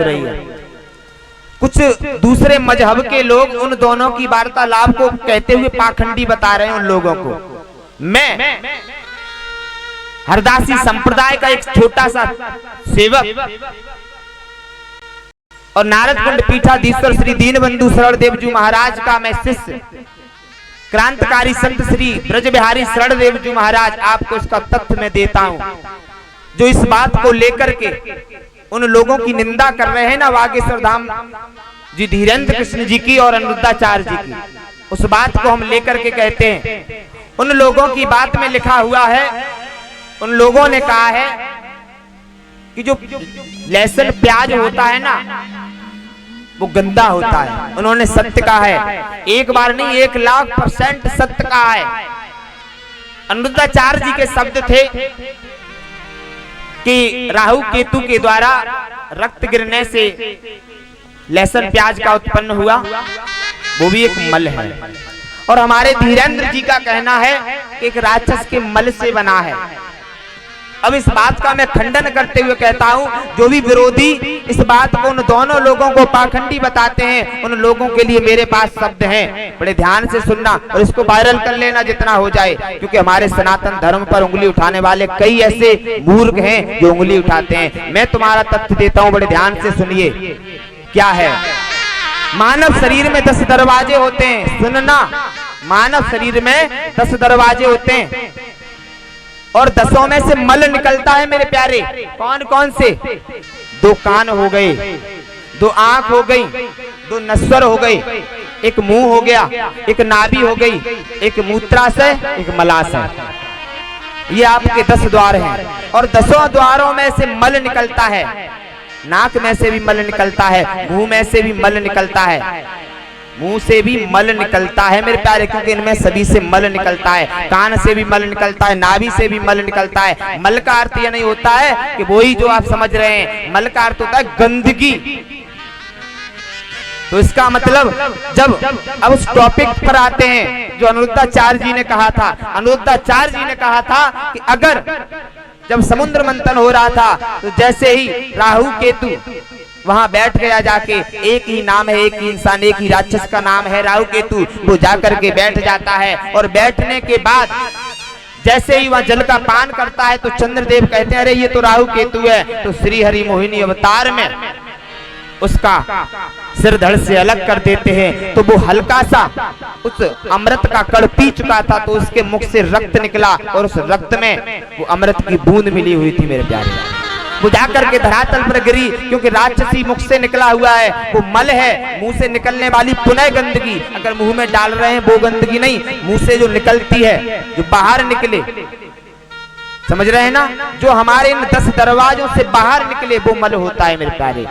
रही है। कुछ दूसरे मजहब के लोग उन दोनों की वार्तालाप को कहते हुए पाखंडी बता रहे हैं उन लोगों को। मैं हरदासी संप्रदाय का एक छोटा सा सेवक और नारद कुंड पीठाधीश्वर श्री दीनबंधु शरणदेव जी महाराज का मैं शिष्य क्रांतिकारी संत श्री ब्रज बिहारी शरणदेव जी महाराज आपको इसका तथ्य मैं देता हूं, जो इस बात को लेकर के उन लोगों की निंदा कर रहे हैं ना, बागेश्वर धाम जी धीरेन्द्र कृष्ण जी की और अनिरुद्धाचार्य जी की, उस बात को हम लेकर के कहते हैं। उन लोगों की बात में लिखा हुआ है, उन लोगों ने कहा है कि जो लहसुन प्याज होता है ना वो गंदा होता है। उन्होंने सत्य कहा है, एक बार नहीं 1,00,000% सत्य कहा है। अनिरुद्धाचार्य जी के शब्द थे कि राहु केतु के द्वारा रक्त गिरने से लहसुन प्याज का उत्पन्न हुआ, वो भी एक मल है। और हमारे धीरेन्द्र जी का कहना है कि एक राक्षस के मल से बना है। अब इस बात का मैं खंडन करते हुए कहता हूं, जो भी विरोधी इस बात को उन दोनों लोगों को पाखंडी बताते हैं, उन लोगों के लिए मेरे पास शब्द हैं, बड़े ध्यान से सुनना और इसको वायरल कर लेना जितना हो जाए, क्योंकि हमारे सनातन धर्म पर उंगली उठाने वाले कई ऐसे मूर्ख हैं जो उंगली उठाते हैं। मैं तुम्हारा तथ्य देता हूं, बड़े ध्यान से सुनिए। क्या है? मानव शरीर में 10 दरवाजे होते हैं। सुनना, मानव शरीर में 10 दरवाजे होते हैं और 10 में से मल निकलता है मेरे प्यारे। कौन कौन से? 2 कान हो गए, 2 आंख हो गई, 2 नश्वर हो गए, एक मुंह हो गया, एक नाभि हो गई, एक मूत्राशय, एक मलाशय। ये आपके 10 द्वार हैं और 10 द्वारों में से मल निकलता है। नाक में से भी मल निकलता है, मुंह में से भी मल निकलता है, मुंह से भी मल निकलता है मेरे प्यारे, क्योंकि इनमें सभी से मल निकलता है। कान से भी मल निकलता है, नाभि से भी मल निकलता है। मल का अर्थ यह नहीं होता है कि वही जो आप समझ रहे हैं, मल का अर्थ होता है गंदगी। तो इसका मतलब जब अब उस टॉपिक पर आते हैं जो अनिरुद्धाचार्य जी ने कहा था। अनिरुद्धाचार्य जी ने कहा था कि अगर जब समुद्र मंथन हो रहा था तो जैसे ही राहु केतु वहां बैठ गया जाके, एक ही नाम है, एक ही इंसान, एक ही राक्षस का नाम है राहु केतु, वो जाकर के बैठ जाता है और बैठने के बाद जैसे ही वहां जल का पान करता है तो चंद्रदेव कहते हैं अरे ये तो राहु केतु है। तो श्री हरि मोहिनी अवतार में उसका सिर धड़ से अलग कर देते हैं। तो वो हल्का सा उस अमृत का कण पी चुका था तो उसके मुख से रक्त निकला और उस रक्त में वो अमृत की बूंद मिली हुई थी मेरे प्यारे। वो जाकर के धरातल पर गिरी, क्योंकि राक्षसी मुख से निकला हुआ है, वो मल है। मुंह से निकलने वाली पुनः गंदगी अगर मुंह में डाल रहे हैं वो गंदगी नहीं, मुंह से जो निकलती है, जो बाहर निकले, समझ रहे हैं ना, जो हमारे इन 10 दरवाजों से बाहर निकले वो मल होता है मेरे प्यारे।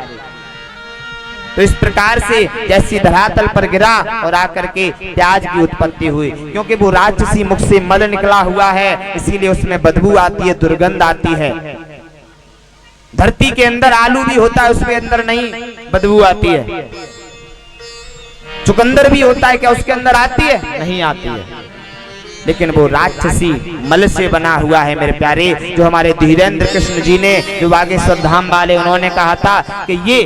तो इस प्रकार से जैसी धरातल पर गिरा और आकर के प्याज की उत्पत्ति हुई, क्योंकि वो राक्षसी मुख से मल निकला हुआ है, इसीलिए उसमें बदबू आती है, दुर्गंध आती है। धरती के अंदर आलू भी होता है, उसके अंदर नहीं बदबू आती है। चुकंदर भी होता है, क्या उसके अंदर आती है? नहीं आती है। लेकिन वो राक्षसी मल से बना हुआ है मेरे प्यारे। जो हमारे धीरेन्द्र कृष्ण जी ने, जो बागेश्वर धाम वाले, उन्होंने कहा था कि ये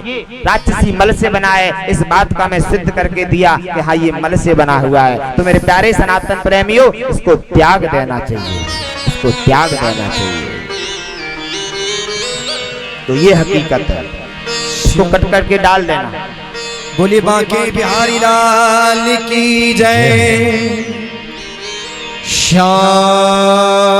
राक्षसी मल से बना है। इस बात का मैं सिद्ध करके दिया कि हाँ ये मल से बना हुआ है। तो मेरे प्यारे सनातन प्रेमियों, इसको त्याग देना चाहिए, इसको त्याग देना चाहिए। तो ये हकीकत है, इसको कट करके डाल देना। बोले बांके बिहारी लाल की जय। श्याम